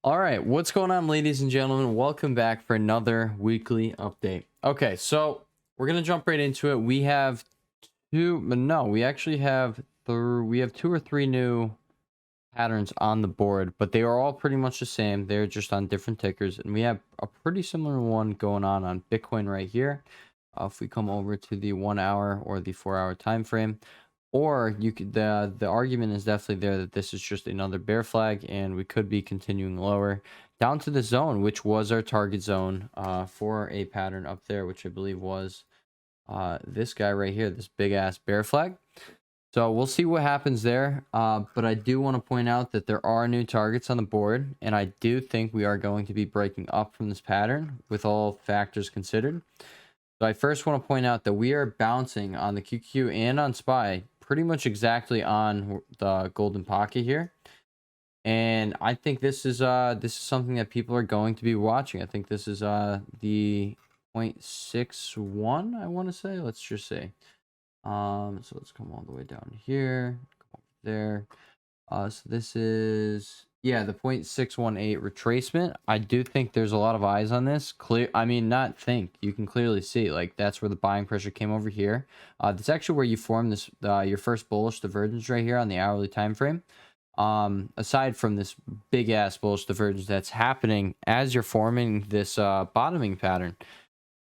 All right, what's going on, ladies and gentlemen? Welcome back for another weekly update. Okay, so we're gonna jump right into it. We have we actually have two or three new patterns on the board, but they are all pretty much the same. They're just on different tickers, and we have a pretty similar one going on Bitcoin right here. If we come over to the 1 hour or the 4 hour time frame, or you could the argument is definitely there that this is just another bear flag, and we could be continuing lower down to the zone, which was our target zone for a pattern up there, which I believe was this guy right here, this big ass bear flag. So we'll see what happens there. But I do want to point out that there are new targets on the board, and I do think we are going to be breaking up from this pattern with all factors considered. So I first want to point out that we are bouncing on the QQQ and on SPY pretty much exactly on the golden pocket here. And I think this is something that people are going to be watching. I think this is the 0.61, I want to say. Let's just say. So let's come all the way down here, come over there. So this is, yeah, the 0.618 retracement. I do think there's a lot of eyes on this. Not think, you can clearly see, like, that's where the buying pressure came over here. That's actually where you form this, your first bullish divergence right here on the hourly time frame. Aside from this big ass bullish divergence that's happening as you're forming this bottoming pattern.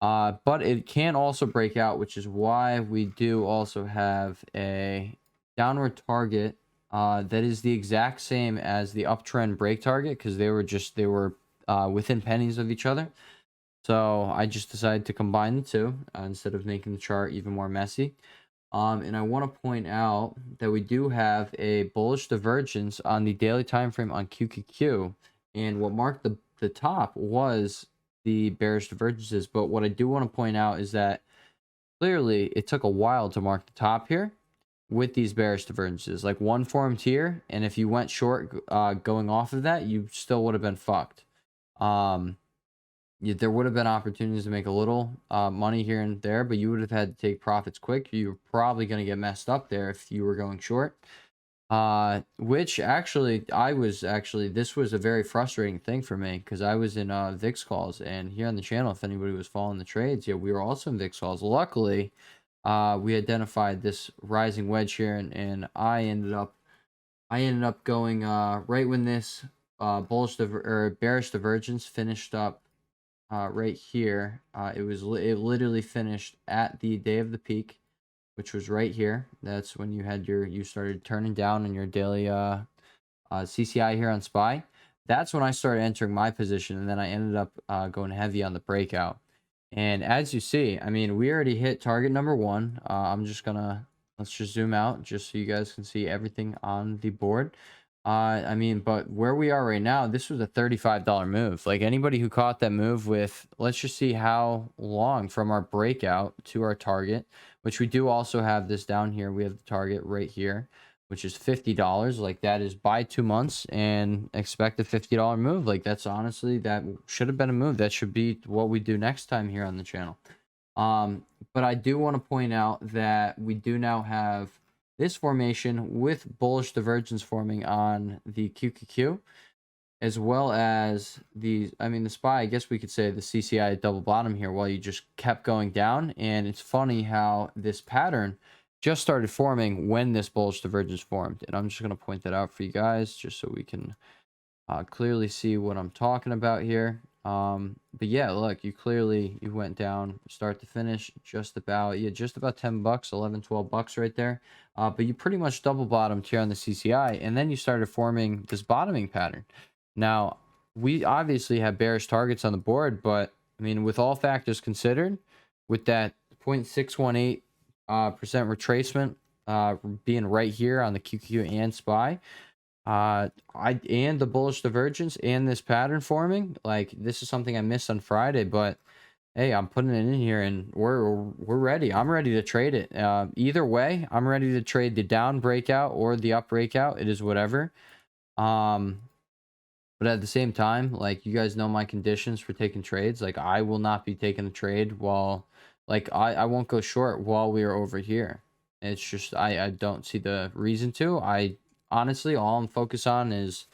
But it can also break out, which is why we do also have a downward target that is the exact same as the uptrend break target, because they were within pennies of each other. So I just decided to combine the two instead of making the chart even more messy. And I want to point out that we do have a bullish divergence on the daily time frame on QQQ, and what marked the top was the bearish divergences. But what I do want to point out is that clearly it took a while to mark the top here with these bearish divergences. Like, one formed here, and if you went short going off of that, you still would have been fucked. There would have been opportunities to make a little money here and there, but you would have had to take profits quick. You're probably going to get messed up there if you were going short. Which actually, this was a very frustrating thing for me, because I was in VIX calls, and here on the channel, if anybody was following the trades, yeah, we were also in VIX calls. Luckily, we identified this rising wedge here, and I ended up going right when this bearish divergence finished up right here. It literally finished at the day of the peak, which was right here. That's when you started turning down in your daily CCI here on SPY. That's when I started entering my position, and then I ended up going heavy on the breakout. And as you see, I mean, we already hit target number one. Let's just zoom out just so you guys can see everything on the board. But where we are right now, this was a $35 move. Like, anybody who caught that move with, let's just see how long from our breakout to our target, which we do also have this down here. We have the target right here, which is $50. Like, that is buy 2 months and expect a $50 move. Like, that's honestly, that should have been a move. That should be what we do next time here on the channel. But I do want to point out that we do now have this formation with bullish divergence forming on the QQQ, as well as the SPY. I guess we could say the CCI double bottom here while you just kept going down. And it's funny how this pattern just started forming when this bullish divergence formed. And I'm just going to point that out for you guys just so we can clearly see what I'm talking about here. But yeah, look, you went down start to finish just about 10 bucks, 11, 12 bucks right there. But you pretty much double bottomed here on the CCI, and then you started forming this bottoming pattern. Now, we obviously have bearish targets on the board, but I mean, with all factors considered, with that 0.618% retracement being right here on the QQ and SPY, and the bullish divergence and this pattern forming, like, this is something I missed on Friday, but hey, I'm putting it in here, and we're ready. I'm ready to trade it. Either way, I'm ready to trade the down breakout or the up breakout. It is whatever. But at the same time, like, you guys know my conditions for taking trades. Like, I will not be taking a trade while, like, I won't go short while we are over here. It's just, I don't see the reason to. Honestly, all I'm focused on is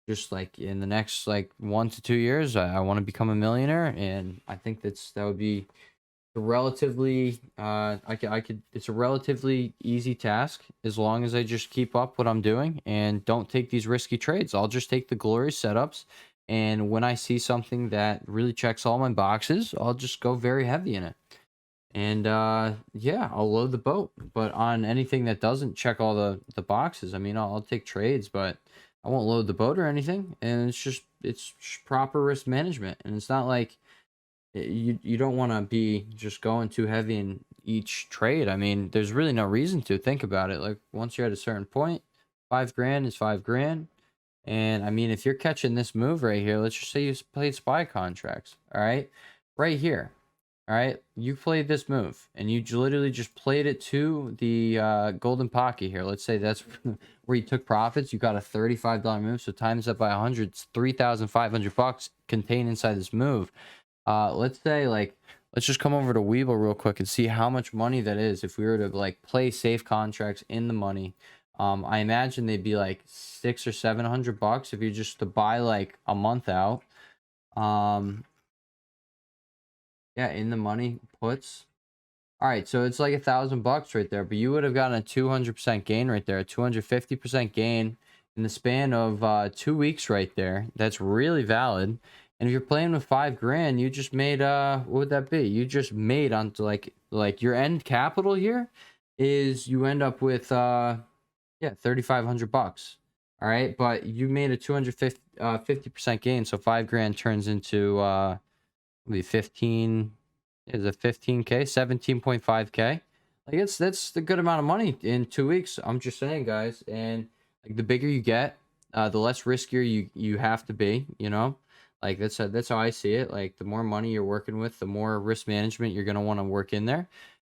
just like in the next like 1 to 2 years, I want to become a millionaire, and I think that would be a relatively I could it's a relatively easy task as long as I just keep up what I'm doing and don't take these risky trades. I'll just take the glorious setups, and when I see something that really checks all my boxes, I'll just go very heavy in it. And yeah, I'll load the boat. But on anything that doesn't check all the boxes, I mean, I'll take trades, but I won't load the boat or anything. And it's just proper risk management. And it's not like you don't want to be just going too heavy in each trade. I mean, there's really no reason to think about it. Like once you're at a certain point, 5 grand is 5 grand. And I mean, if you're catching this move right here, let's just say you played SPY contracts, all right, right here. All right, you played this move and you literally just played it to the golden pocket here. Let's say that's where you took profits. You got a $35 move, so times that by 100, it's $3,500 contained inside this move. Let's say like let's just come over to Webull real quick and see how much money that is if we were to like play safe contracts in the money. I imagine they'd be like $600 or $700 if you just to buy like a month out. Yeah, in the money puts. All right, so it's like $1,000 right there, but you would have gotten a 200% gain right there, a 250% gain in the span of 2 weeks right there. That's really valid. And if you're playing with 5 grand, you just made what would that be? You just made onto like your end capital here is you end up with yeah, $3,500. All right, but you made a 250% gain, so 5 grand turns into be 15 is a 15k 17.5k. Like that's the good amount of money in 2 weeks. I'm just saying, guys. And like the bigger you get, the less riskier you have to be, you know. Like that's how I see it. Like the more money you're working with, the more risk management you're gonna want to work in there.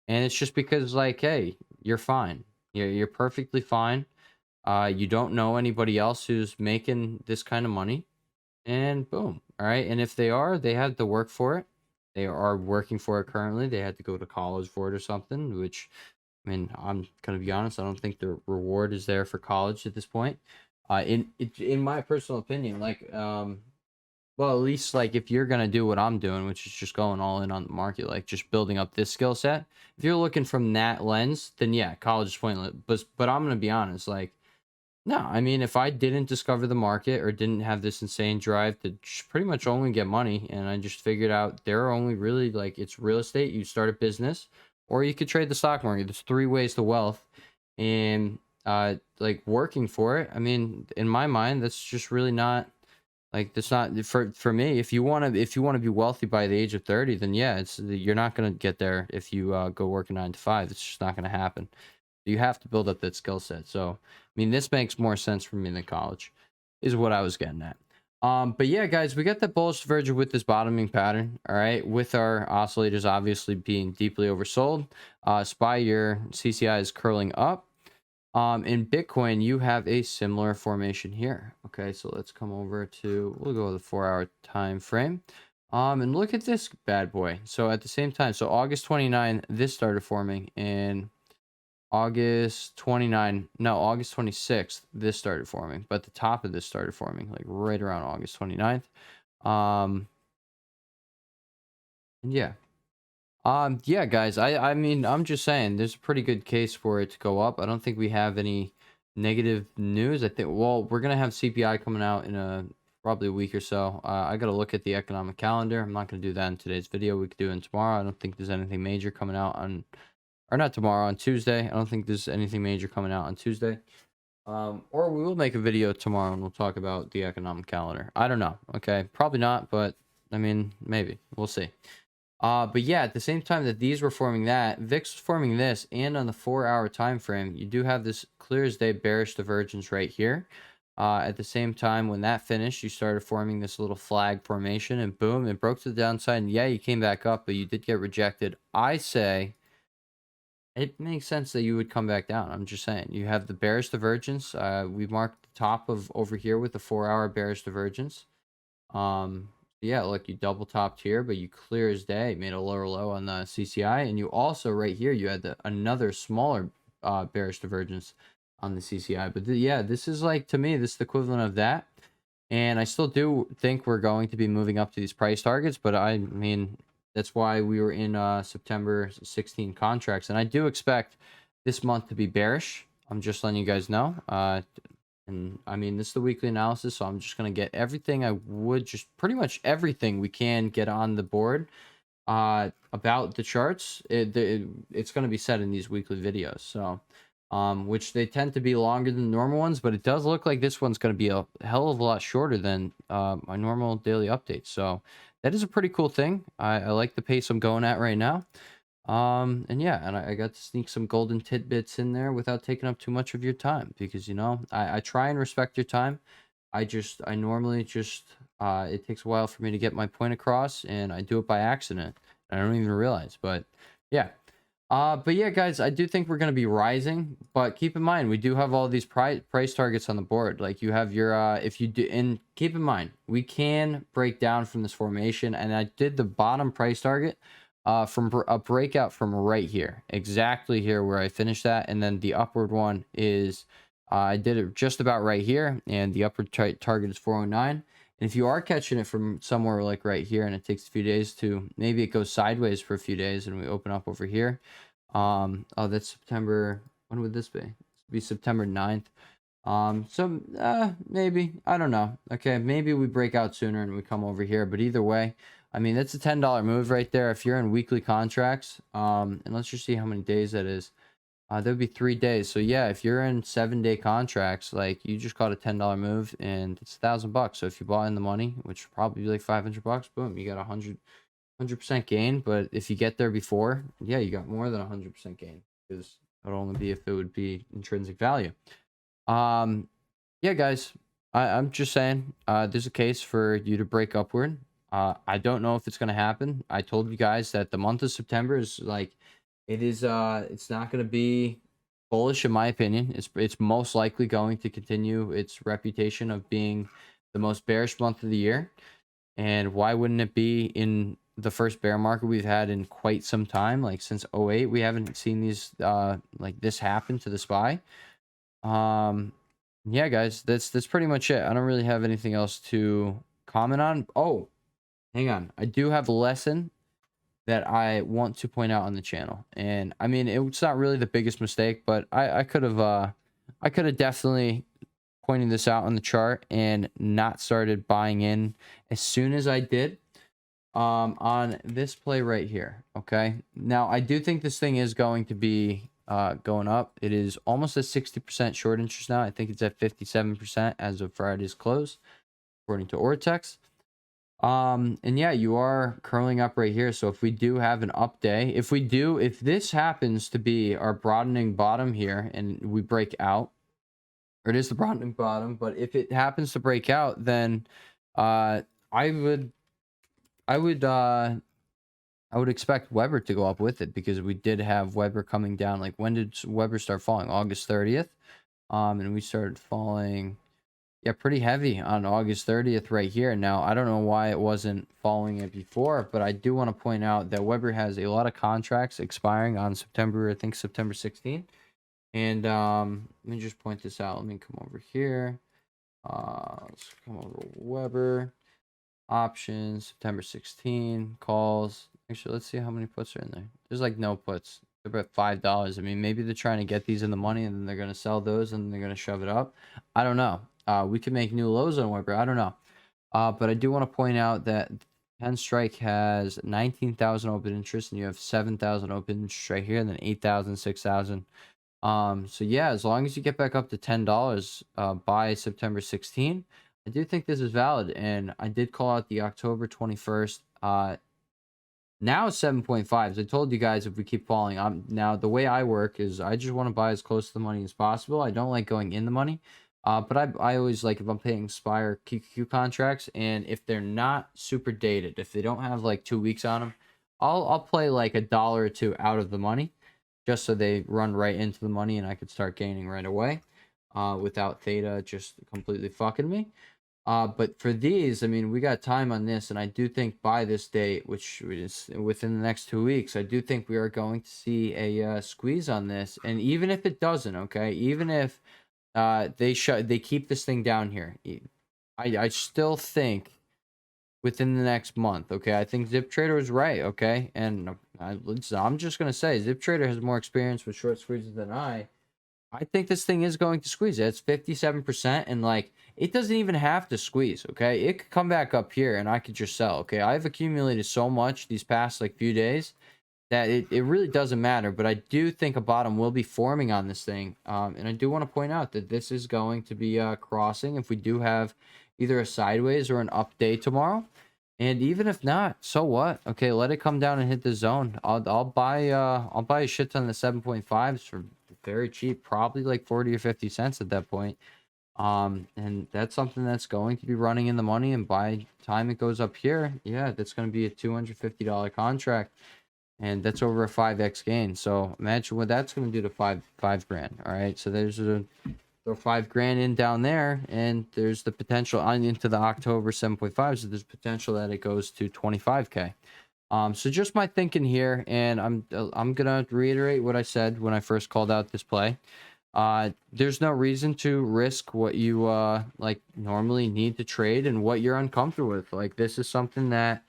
And it's just because like, hey, you're fine, you're perfectly fine. You don't know anybody else who's making this kind of money, and boom. All right. And if they are, they had to work for it. They are working for it currently. They had to go to college for it or something, which, I mean, I'm going to be honest, I don't think the reward is there for college at this point. In my personal opinion, like, well, at least like if you're going to do what I'm doing, which is just going all in on the market, like just building up this skill set, if you're looking from that lens, then yeah, college is pointless. But I'm going to be honest, like, no, I mean, if I didn't discover the market or didn't have this insane drive to pretty much only get money, and I just figured out there are only really like it's real estate, you start a business, or you could trade the stock market. There's 3 ways to wealth, and like working for it. I mean, in my mind, that's just really not like that's not for me. If you want to be wealthy by the age of 30, then yeah, you're not gonna get there if you go work a 9 to 5. It's just not gonna happen. You have to build up that skill set. So, I mean, this makes more sense for me than college, is what I was getting at. But yeah, guys, we got that bullish divergence with this bottoming pattern. All right, with our oscillators obviously being deeply oversold. SPY, your CCI is curling up. In Bitcoin, you have a similar formation here. Okay, so let's come over to we'll go with the 4-hour time frame. And look at this bad boy. So at the same time, so August 29, this started forming, and August 26th, this started forming, but the top of this started forming like right around August 29th. And yeah. Yeah, guys, I mean, I'm just saying there's a pretty good case for it to go up. I don't think we have any negative news. I think, well, we're going to have CPI coming out in probably a week or so. I got to look at the economic calendar. I'm not going to do that in today's video. We could do it tomorrow. I don't think there's anything major coming out on, or not tomorrow, on Tuesday. I don't think there's anything major coming out on Tuesday. Or we will make a video tomorrow and we'll talk about the economic calendar. I don't know. Okay, probably not, but I mean, maybe we'll see. But yeah, at the same time that these were forming that, VIX was forming this, and on the 4-hour time frame, you do have this clear as day bearish divergence right here. At the same time, when that finished, you started forming this little flag formation, and boom, it broke to the downside. And yeah, you came back up, but you did get rejected. I say it makes sense that you would come back down. I'm just saying, you have the bearish divergence. We marked the top of over here with the 4-hour bearish divergence. Yeah, look, you double topped here, but you clear as day made a lower low on the CCI, and you also right here you had another smaller bearish divergence on the CCI. But yeah, this is like, to me, this is the equivalent of that. And I still do think we're going to be moving up to these price targets, but I mean, that's why we were in September 16 contracts. And I do expect this month to be bearish. I'm just letting you guys know. And I mean, this is the weekly analysis, so I'm just going to get everything I would, just pretty much everything we can get on the board about the charts. It's going to be said in these weekly videos. So, which they tend to be longer than normal ones, but it does look like this one's going to be a hell of a lot shorter than my normal daily updates. So that is a pretty cool thing. I like the pace I'm going at right now. And yeah, and I got to sneak some golden tidbits in there without taking up too much of your time, because, you know, I try and respect your time. I normally just, it takes a while for me to get my point across, and I do it by accident. I don't even realize, but yeah. But yeah, guys, I do think we're going to be rising, but keep in mind, we do have all these price targets on the board. Like, you have your, if you do, and keep in mind, we can break down from this formation, and I did the bottom price target from a breakout from right here, exactly here where I finished that. And then the upward one is, I did it just about right here, and the upward target is 409. And if you are catching it from somewhere like right here, and it takes a few days to, maybe it goes sideways for a few days and we open up over here. Oh, that's September. When would this be? This would be September 9th. So maybe, I don't know. Okay, maybe we break out sooner and we come over here. But either way, I mean, that's a $10 move right there. If you're in weekly contracts, and let's just see how many days that is. That would be 3 days. So yeah, if you're in 7-day contracts, like, you just caught a $10 move, and it's $1,000. So if you bought in the money, which would probably be like $500, boom, you got 100% gain. But if you get there before, yeah, you got more than 100% gain, because it would only be if it would be intrinsic value. Yeah, guys, I'm just saying, there's a case for you to break upward. I don't know if it's going to happen. I told you guys that the month of September is like, it's not going to be bullish, in my opinion. It's most likely going to continue its reputation of being the most bearish month of the year. And why wouldn't it be in the first bear market we've had in quite some time? Like, since 08, we haven't seen these like this happen to the SPY. Yeah, guys, that's pretty much it. I don't really have anything else to comment on. Oh, hang on. I do have a lesson that I want to point out on the channel. And I mean, it's not really the biggest mistake, but I could have definitely pointed this out on the chart and not started buying in as soon as I did on this play right here. Okay, now I do think this thing is going to be going up. It is almost at 60% short interest now. I think it's at 57% as of Friday's close, according to Ortex. And yeah, you are curling up right here. So if we do have an up day, if this happens to be our broadening bottom here and we break out, or it is the broadening bottom, but if it happens to break out, then I would expect Weber to go up with it, because we did have Weber coming down. Like, when did Weber start falling? August 30th. And we started falling, yeah, pretty heavy on August 30th right here. Now, I don't know why it wasn't following it before, but I do want to point out that Weber has a lot of contracts expiring on September 16th. And let me just point this out. Let me come over here. Let's come over to Weber. Options, September 16, calls. Actually, let's see how many puts are in there. There's like no puts. They're about $5. I mean, maybe they're trying to get these in the money, and then they're going to sell those, and they're going to shove it up. I don't know. We could make new lows on Weber. I don't know. But I do want to point out that Penn Strike has 19,000 open interest, and you have 7,000 open interest right here, and then 8,000, 6,000. So yeah, as long as you get back up to $10 by September 16, I do think this is valid. And I did call out the October 21st. Now it's 7.5. So I told you guys, if we keep falling, now the way I work is I just want to buy as close to the money as possible. I don't like going in the money. But I always like, if I'm paying SPY or QQQ contracts, and if they're not super dated, if they don't have like 2 weeks on them, I'll play like $1 or $2 out of the money, just so they run right into the money and I could start gaining right away, without theta just completely fucking me. But for these, I mean, we got time on this, and I do think by this date, which is within the next 2 weeks, I do think we are going to see a squeeze on this. And even if it doesn't, okay, even if they keep this thing down here, I still think within the next month. Okay, I think Zip Trader was right. Okay, and I'm just gonna say Zip Trader has more experience with short squeezes than I. I think this thing is going to squeeze it. It's 57%, and like it doesn't even have to squeeze. Okay, it could come back up here, and I could just sell. Okay, I've accumulated so much these past like few days that it really doesn't matter. But I do think a bottom will be forming on this thing, and I do want to point out that this is going to be crossing if we do have either a sideways or an up day tomorrow. And even if not, so what? Okay, let it come down and hit the zone. I'll buy a shit ton of the 7.5s for very cheap, probably like 40 or 50 cents at that point. And that's something that's going to be running in the money, and by the time it goes up here, yeah, that's going to be a $250 contract, and that's over a 5x gain. So imagine what that's going to do to five grand. All right, so there's a throw 5 grand in down there, and there's the potential on into the October 7.5, so there's potential that it goes to 25k. So just my thinking here, and I'm gonna reiterate what I said when I first called out this play. There's no reason to risk what you like normally need to trade and what you're uncomfortable with. Like this is something that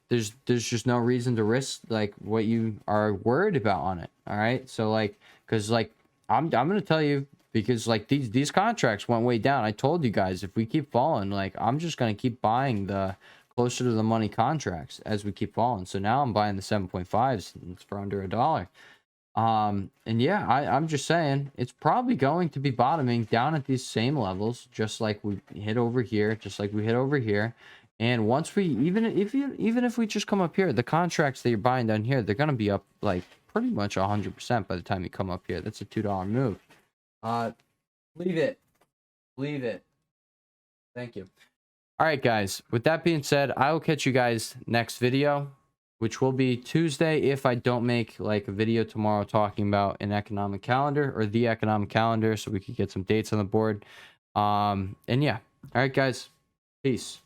there's just no reason to risk like what you are worried about on it. All right, so like because like I'm gonna tell you, because like these contracts went way down. I told you guys if we keep falling, like I'm just gonna keep buying the closer to the money contracts as we keep falling. So now I'm buying the 7.5s. It's for under $1. And yeah, I'm just saying it's probably going to be bottoming down at these same levels, just like we hit over here, just like we hit over here. And once we even if we just come up here, the contracts that you're buying down here, they're gonna be up like pretty much 100% by the time you come up here. That's a $2 move. Leave it. Leave it. Thank you. All right, guys. With that being said, I will catch you guys next video, which will be Tuesday if I don't make like a video tomorrow talking about an economic calendar or the economic calendar, so we could get some dates on the board. And yeah. All right, guys. Peace.